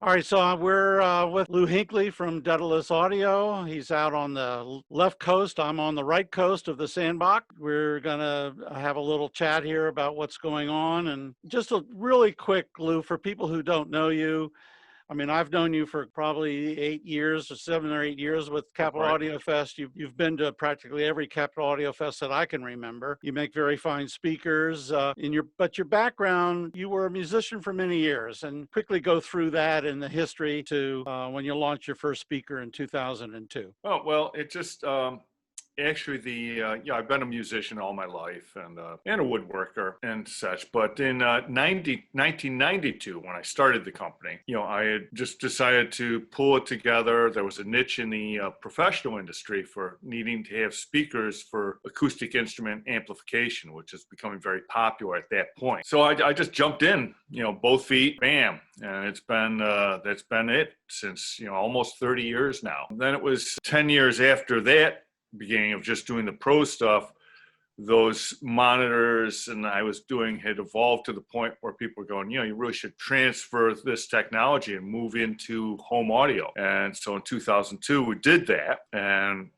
All right, so we're with Lou Hinkley from Daedalus Audio. He's out on the left coast. I'm on the right coast of the sandbox. We're going to have a little chat here about what's going on. And just a really quick, Lou, for people who don't know you, I mean, I've known you for probably 8 years or 7 or 8 years with Capital Right. Audio Fest. You've been to practically every Capital Audio Fest that I can remember. You make very fine speakers. But your background, you were a musician for many years, and quickly go through that in the history to when you launched your first speaker in 2002. Oh, well, it just actually I've been a musician all my life and a woodworker and such. But in 1992, when I started the company, I had just decided to pull it together. There was a niche in the professional industry for needing to have speakers for acoustic instrument amplification, which is becoming very popular at that point. So I just jumped in, both feet, bam, and that's been it since almost 30 years now. And then it was 10 years after that beginning of just doing the pro stuff, those monitors and I was doing had evolved to the point where people were going, you really should transfer this technology and move into home audio. And so in 2002, we did that and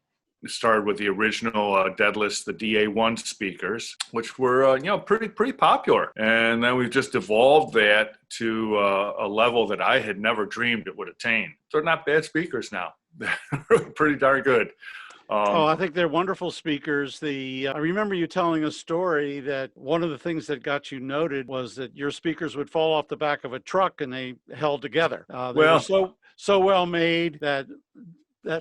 started with the original Daedalus, the DA1 speakers, which were, pretty popular. And then we've just evolved that to a level that I had never dreamed it would attain. They're not bad speakers now. They're pretty darn good. I think they're wonderful speakers. I remember you telling a story that one of the things that got you noted was that your speakers would fall off the back of a truck and they held together. They were so well made that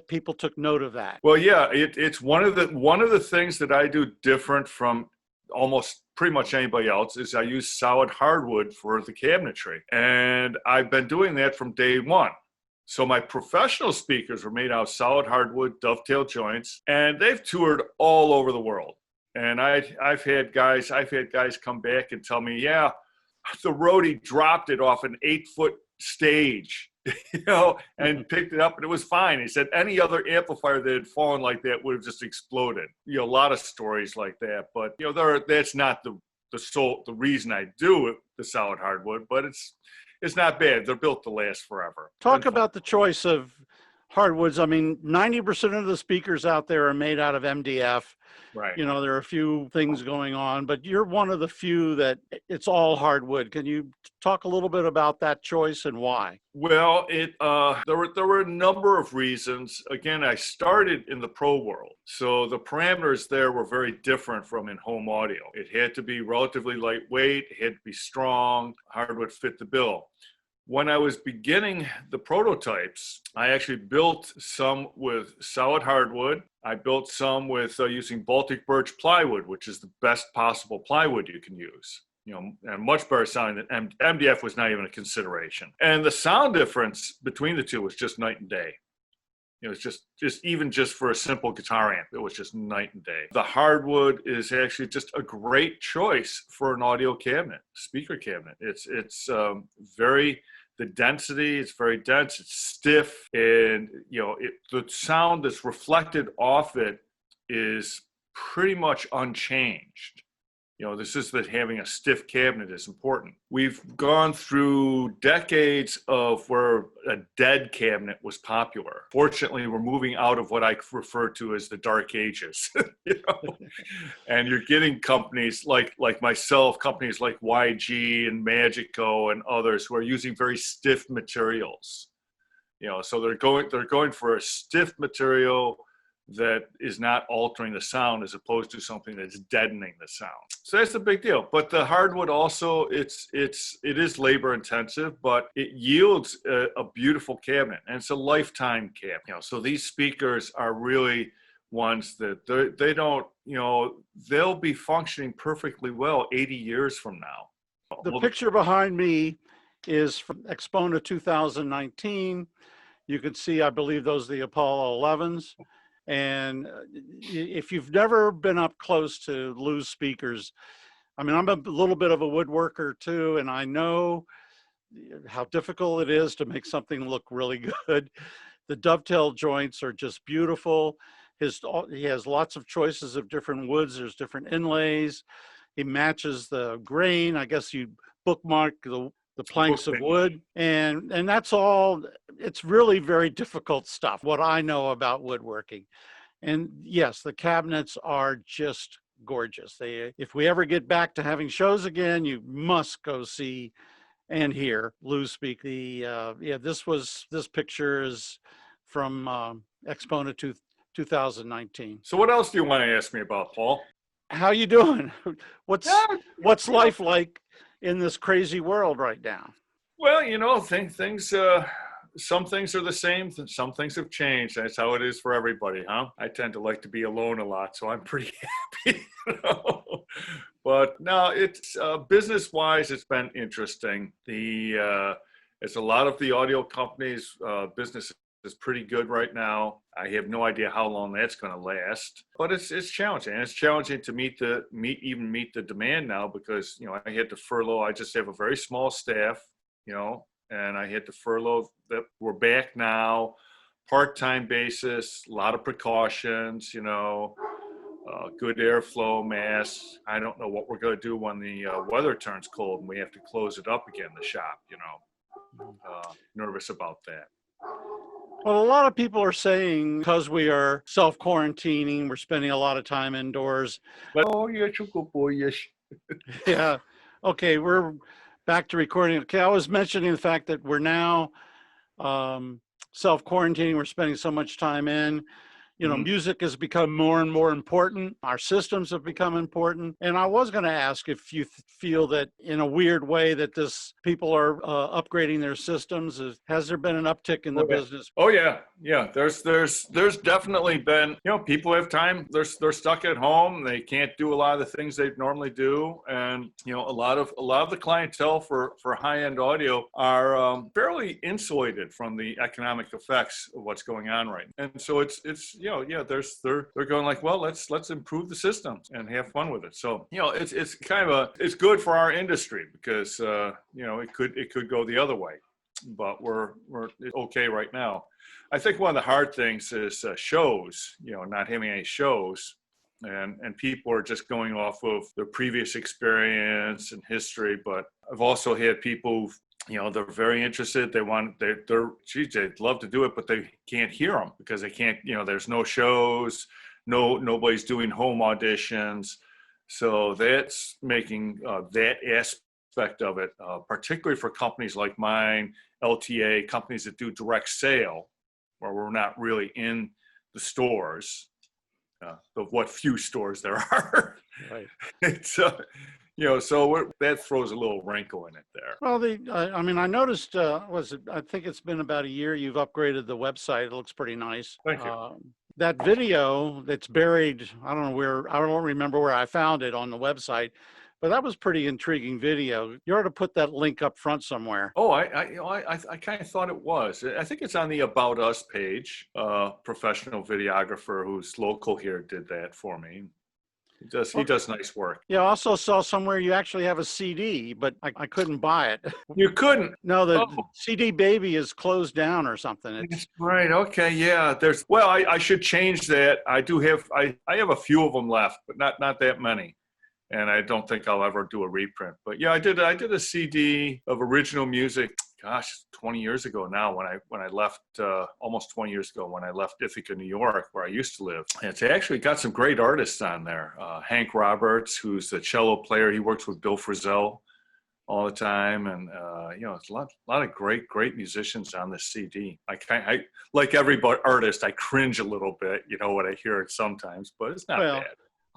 people took note of that. Well, yeah, it's one of the things that I do different from almost pretty much anybody else is I use solid hardwood for the cabinetry, and I've been doing that from day one. So my professional speakers were made out of solid hardwood dovetail joints, and they've toured all over the world. And I've had guys come back and tell me, yeah, the roadie dropped it off an 8-foot stage, and picked it up and it was fine. He said any other amplifier that had fallen like that would have just exploded. A lot of stories like that, but that's not the reason I do it, the solid hardwood, but it's not bad. They're built to last forever. Talk about the choice of hardwoods. I mean, 90% of the speakers out there are made out of MDF. Right. There are a few things going on, but you're one of the few that it's all hardwood. Can you talk a little bit about that choice and why? Well, there were a number of reasons. Again, I started in the pro world, so the parameters there were very different from in home audio. It had to be relatively lightweight, it had to be strong, hardwood fit the bill. When I was beginning the prototypes, I actually built some with solid hardwood. I built some with using Baltic birch plywood, which is the best possible plywood you can use. And much better sounding than MDF was not even a consideration. And the sound difference between the two was just night and day. It's just for a simple guitar amp, it was just night and day. The hardwood is actually just a great choice for an audio cabinet, speaker cabinet. The density, it's very dense, it's stiff, and the sound that's reflected off it is pretty much unchanged. This is that having a stiff cabinet is important. We've gone through decades of where a dead cabinet was popular. Fortunately, we're moving out of what I refer to as the dark ages. And you're getting companies like myself, companies like YG and Magico and others who are using very stiff materials. So they're going for a stiff material that is not altering the sound as opposed to something that's deadening the sound. So that's a big deal. But the hardwood also, it is labor intensive, but it yields a beautiful cabinet, and it's a lifetime cabinet. So these speakers are really ones that they don't, they'll be functioning perfectly well 80 years from now. The picture behind me is from Expona 2019. You can see, I believe those are the Apollo 11s. And if you've never been up close to Lou's speakers, I mean, I'm a little bit of a woodworker too, and I know how difficult it is to make something look really good. The dovetail joints are just beautiful. He has lots of choices of different woods. There's different inlays. He matches the grain. I guess you bookmark the planks of wood, and that's all. It's really very difficult stuff, what I know about woodworking. And yes, the cabinets are just gorgeous. If we ever get back to having shows again, you must go see and hear Lou speak. This picture is from Exponent 2019. So what else do you want to ask me about, Paul? How you doing? What's Yeah, what's life like in this crazy world right now? well, things. Some things are the same. Some things have changed. That's how it is for everybody, huh? I tend to like to be alone a lot, so I'm pretty happy. But no, it's business-wise, it's been interesting. It's a lot of the audio companies' business is pretty good right now. I have no idea how long that's going to last, but it's challenging. And it's challenging to meet the demand now because I had to furlough. I just have a very small staff, and I had to furlough. That we're back now, part-time basis, a lot of precautions, good airflow, masks. I don't know what we're going to do when the weather turns cold and we have to close it up again, the shop, nervous about that. Well, a lot of people are saying because we are self-quarantining, we're spending a lot of time indoors. Oh, yes, you good boy, yes. Yeah. Okay, we're back to recording. Okay, I was mentioning the fact that we're now self-quarantining. We're spending so much time in. Music has become more and more important. Our systems have become important. And I was going to ask if you feel that in a weird way that people are upgrading their systems. Has there been an uptick in the business? Oh yeah. Yeah. There's definitely been, people have time. They're stuck at home. They can't do a lot of the things they normally do. And, a lot of the clientele for high-end audio are fairly insulated from the economic effects of what's going on right now. And so it's they're going like, well, let's improve the system and have fun with it. So it's kind of it's good for our industry because it could go the other way, but we're okay right now. I think one of the hard things is shows, not having any shows, and people are just going off of their previous experience and history. But I've also had people they're very interested. They'd love to do it, but they can't hear them because they can't, there's no shows, nobody's doing home auditions. So that's making that aspect of it, particularly for companies like mine, LTA, companies that do direct sale, where we're not really in the stores, of what few stores there are. Right. It's, so that throws a little wrinkle in it there. Well, I noticed, I think it's been about a year you've upgraded the website. It looks pretty nice. Thank you. That video that's buried, I don't remember where I found it on the website, but that was pretty intriguing video. You ought to put that link up front somewhere. Oh, I kind of thought it was. I think it's on the About Us page. Professional videographer who's local here did that for me. He does nice work. Yeah, I also saw somewhere you actually have a CD, but I couldn't buy it. You couldn't? No, the CD Baby is closed down or something. That's right. Okay, yeah. I should change that. I have a few of them left, but not that many. And I don't think I'll ever do a reprint. But yeah, I did a CD of original music. Gosh, 20 years ago now when I left, almost 20 years ago when I left Ithaca, New York, where I used to live. And it's actually got some great artists on there. Hank Roberts, who's the cello player. He works with Bill Frisell all the time. And, it's a lot of great musicians on this CD. I like every artist, I cringe a little bit, when I hear it sometimes, but it's not bad.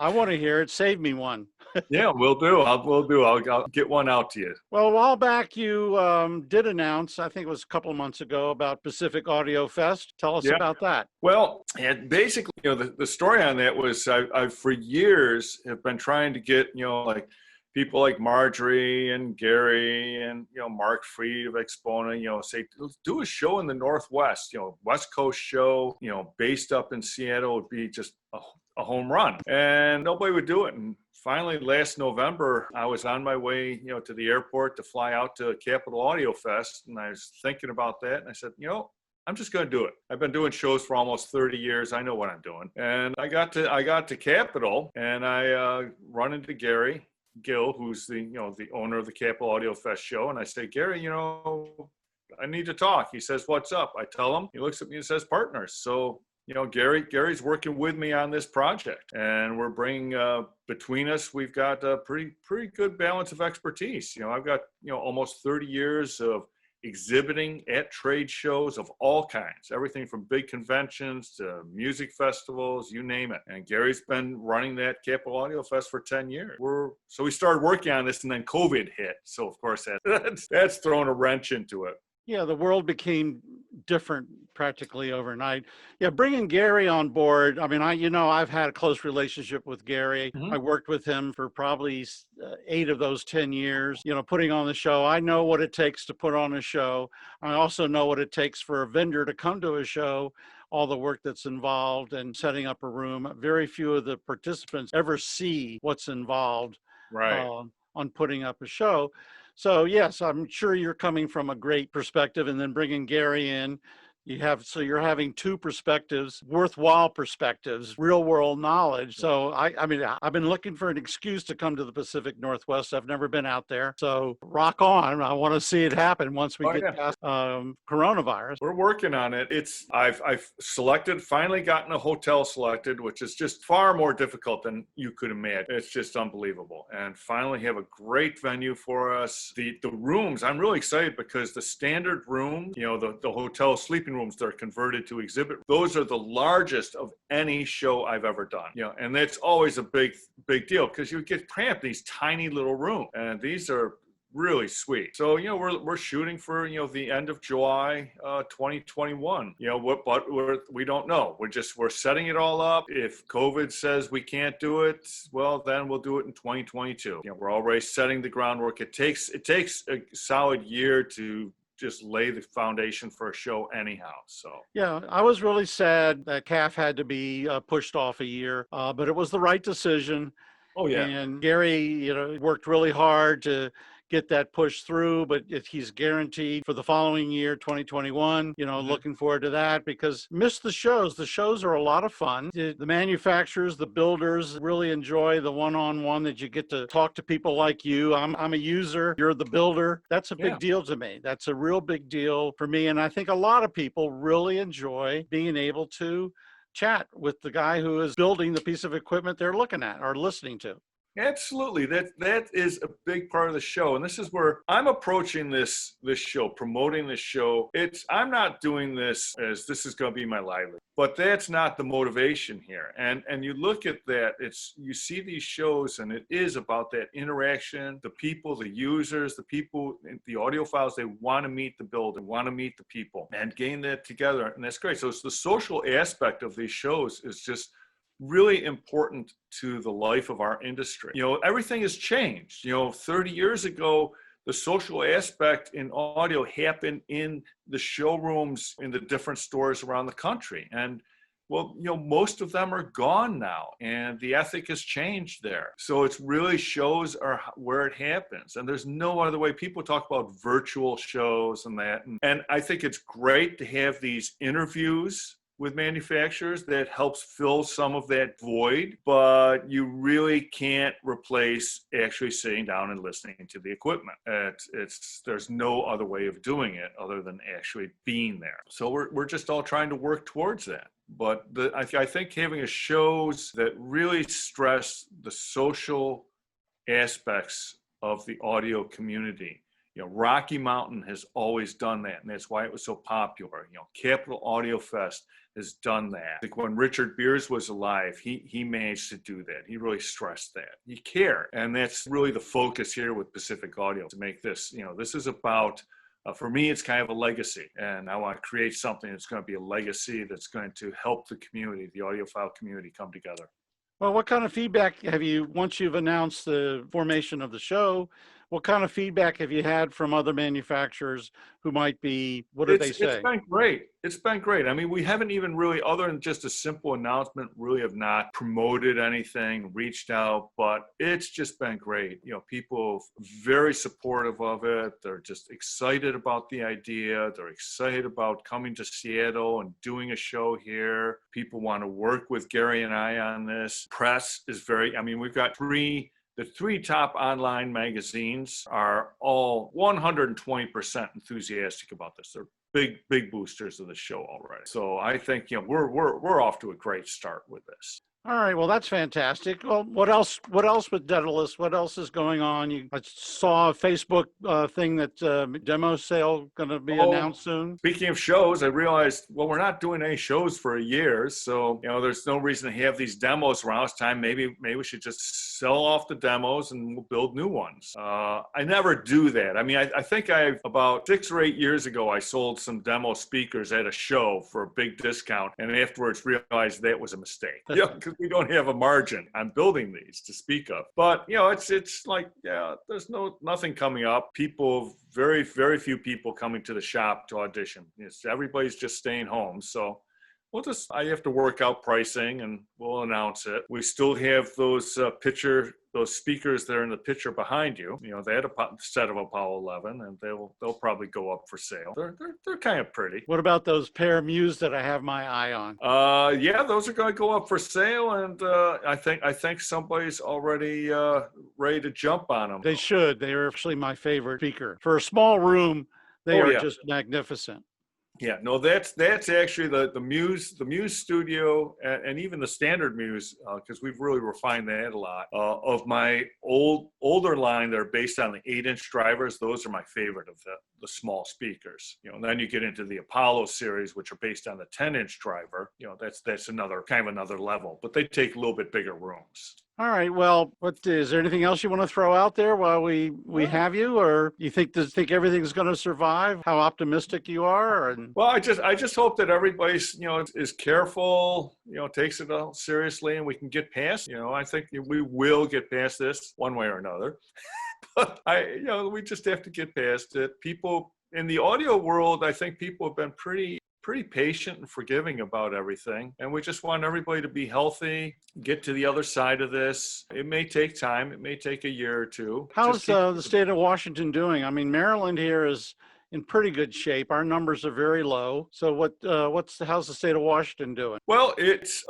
I want to hear it. Save me one. Yeah, we'll do. I'll get one out to you. Well, a while back you did announce, I think it was a couple of months ago, about Pacific Audio Fest. Tell us about that. Well, and basically, the story on that was I've for years have been trying to get, like people like Marjorie and Gary and, Mark Freed of Exponent, say, let's do a show in the Northwest, West Coast show, based up in Seattle would be just a home run, and nobody would do it. And finally, last November, I was on my way, to the airport to fly out to Capitol Audio Fest, and I was thinking about that, and I said, I'm just going to do it. I've been doing shows for almost 30 years. I know what I'm doing. And I got to Capitol, and I run into Gary. Gill, who's the owner of the Capital Audio Fest show, and I say, Gary, I need to talk. He says, what's up? I tell him. He looks at me and says, partners. So Gary's working with me on this project, and we're bringing between us, we've got a pretty good balance of expertise. I've got almost 30 years of exhibiting at trade shows of all kinds, everything from big conventions to music festivals, you name it. And Gary's been running that Capital Audio Fest for 10 years. So we started working on this, and then COVID hit. So of course that's thrown a wrench into it. Yeah, the world became different practically overnight. Yeah, bringing Gary on board. I mean, I've had a close relationship with Gary. Mm-hmm. I worked with him for probably 8 of those 10 years, putting on the show. I know what it takes to put on a show. I also know what it takes for a vendor to come to a show, all the work that's involved in setting up a room. Very few of the participants ever see what's involved on putting up a show. So yes, I'm sure you're coming from a great perspective, and then bringing Gary in, you're having 2 perspectives, worthwhile perspectives, real world knowledge. So I mean, I've been looking for an excuse to come to the Pacific Northwest. I've never been out there. So rock on. I want to see it happen once we get past coronavirus. We're working on it. I've finally gotten a hotel selected, which is just far more difficult than you could imagine. It's just unbelievable. And finally have a great venue for us. The rooms, I'm really excited because the standard room, the hotel sleeping rooms that are converted to exhibit, those are the largest of any show I've ever done. And that's always a big deal because you get cramped in these tiny little rooms, and these are really sweet. So we're shooting for the end of July 2021. But we don't know. We're setting it all up. If COVID says we can't do it, well, then we'll do it in 2022. We're already setting the groundwork. It takes a solid year to just lay the foundation for a show anyhow. So yeah, I was really sad that CAF had to be pushed off a year, but it was the right decision. Oh yeah. And Gary, worked really hard to get that pushed through, but he's guaranteed for the following year, 2021, looking forward to that, because miss the shows. The shows are a lot of fun. The manufacturers, the builders really enjoy the one-on-one that you get to talk to people like you. I'm a user, you're the builder. That's a big deal to me. That's a real big deal for me. And I think a lot of people really enjoy being able to chat with the guy who is building the piece of equipment they're looking at or listening to. Absolutely. That is a big part of the show. And this is where I'm approaching this show, promoting this show. I'm not doing this as this is going to be my livelihood, but that's not the motivation here. And you look at that, you see these shows, and it is about that interaction, the people, the users, the people, the audiophiles, they want to meet the builder, want to meet the people and gain that together. And that's great. So it's the social aspect of these shows is just really important to the life of our industry. Everything has changed. 30 years ago, the social aspect in audio happened in the showrooms in the different stores around the country. And well, most of them are gone now, and the ethic has changed there. So it's really shows are where it happens. And there's no other way. People talk about virtual shows and that. And I think it's great to have these interviews with manufacturers that helps fill some of that void, but you really can't replace actually sitting down and listening to the equipment. There's no other way of doing it other than actually being there. So we're just all trying to work towards that. But I think having a shows that really stress the social aspects of the audio community. Rocky Mountain has always done that, and that's why it was so popular. Capital Audio Fest has done that. I think when Richard Beers was alive, he managed to do that. He really stressed that. You care, and that's really the focus here with Pacific Audio to make this. This is about, for me, it's kind of a legacy, and I want to create something that's going to be a legacy that's going to help the community, the audiophile community, come together. Well, what kind of feedback have you, once you've announced the formation of the show, what kind of feedback have you had from other manufacturers who might be, what did they say? It's been great. It's been great. I mean, we haven't even really, other than just a simple announcement, really have not promoted anything, reached out, but it's just been great. People very supportive of it. They're just excited about the idea. They're excited about coming to Seattle and doing a show here. People want to work with Gary and I on this. Press is we've got 3 the 3 top online magazines are all 120% enthusiastic about this. They're big boosters of the show already. So I think, you know, we're off to a great start with this. All right, well, that's fantastic. Well, what else with Daedalus? What else is going on? I saw a Facebook thing that demo sale going to be announced soon. Speaking of shows, I realized, well, we're not doing any shows for a year, so, you know, there's no reason to have these demos around. It's time, maybe we should just sell off the demos and we'll build new ones. I never do that. I mean, I think about 6 or 8 years ago, I sold some demo speakers at a show for a big discount, and afterwards realized that was a mistake. Yeah, because we don't have a margin on building these to speak of. But, you know, it's like, yeah, there's nothing coming up. Very few people coming to the shop to audition. Everybody's just staying home. So I have to work out pricing and we'll announce it. We still have those speakers that are in the picture behind you. You know, they had a set of Apollo 11, and they'll probably go up for sale. They're kind of pretty. What about those pair of Muse that I have my eye on? Yeah, those are going to go up for sale, and I think somebody's already ready to jump on them. They should. They are actually my favorite speaker. For a small room, they are just magnificent. Yeah, no, that's actually the Muse Studio, and even the standard Muse, because we've really refined that a lot. Of my older line that are based on the 8-inch drivers, those are my favorite of the small speakers. You know, and then you get into the Apollo series, which are based on the 10-inch driver. You know, that's another level, but they take a little bit bigger rooms. All right. Well, is there anything else you want to throw out there while we have you, or you think everything's going to survive? How optimistic you are? Well, I just hope that everybody's, you know, is careful, you know, takes it all seriously, and we can get past. You know, I think we will get past this one way or another. But we just have to get past it. People in the audio world, I think people have been pretty patient and forgiving about everything. And we just want everybody to be healthy, get to the other side of this. It may take time. It may take a year or two. How's the state of Washington doing? I mean, Maryland here is in pretty good shape. Our numbers are very low. So how's the state of Washington doing? Well, it's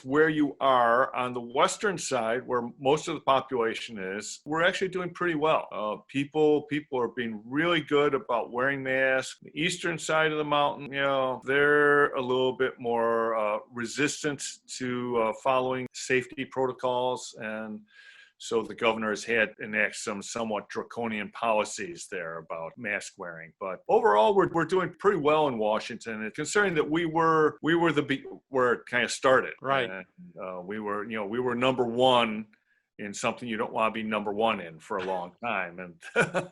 where you are. On the western side, where most of the population is, we're actually doing pretty well. People are being really good about wearing masks. The eastern side of the mountain, you know, they're a little bit more resistant to following safety protocols, and so the governor has had enact some somewhat draconian policies there about mask wearing. But overall, we're doing pretty well in Washington, and considering that we were where it kind of started. Right. And, we were number one in something you don't want to be number one in for a long time, and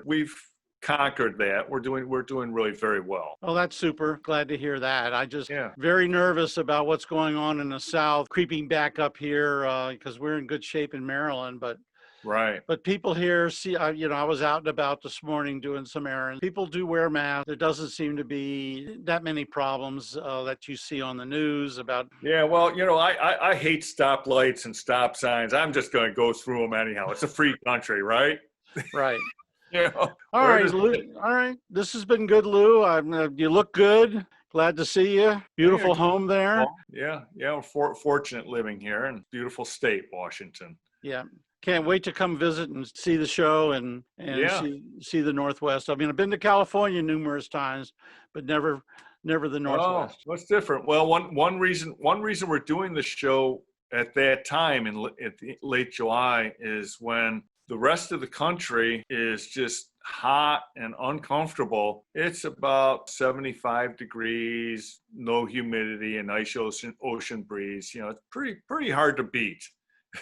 we've conquered that. We're doing really very well. Oh, that's super. Glad to hear that. Very nervous about what's going on in the South, creeping back up here because we're in good shape in Maryland, but right. But people here I was out and about this morning doing some errands. People do wear masks. There doesn't seem to be that many problems that you see on the news about. Yeah, well, you know, I hate stoplights and stop signs. I'm just going to go through them anyhow. It's a free country, right? Right. Yeah. All right, Lou. All right. This has been good, Lou. You look good. Glad to see you. Beautiful home there. Yeah. We're fortunate living here in beautiful state, Washington. Yeah. Can't wait to come visit and see the show and see the Northwest. I mean, I've been to California numerous times, but never the Northwest. Oh, that's different. Well, one reason we're doing the show at that time in late July is when the rest of the country is just hot and uncomfortable. It's about 75 degrees, no humidity, a nice ocean breeze. You know, it's pretty hard to beat.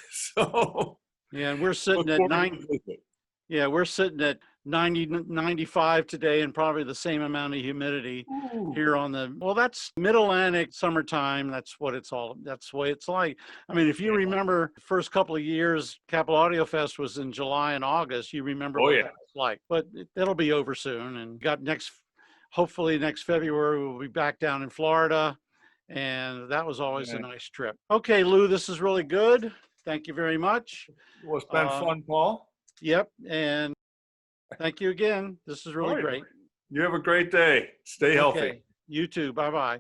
So yeah, and we're sitting at 90, 95 today, and probably the same amount of humidity here that's Mid-Atlantic summertime. That's the way it's like. I mean, if you remember the first couple of years, Capital Audio Fest was in July and August. You remember what that was like, but it'll be over soon. And hopefully next February, we'll be back down in Florida. And that was always a nice trip. Okay, Lou, this is really good. Thank you very much. Well, it's been fun, Paul. Yep. And thank you again. This is really great. You have a great day. Stay healthy. You too. Bye-bye.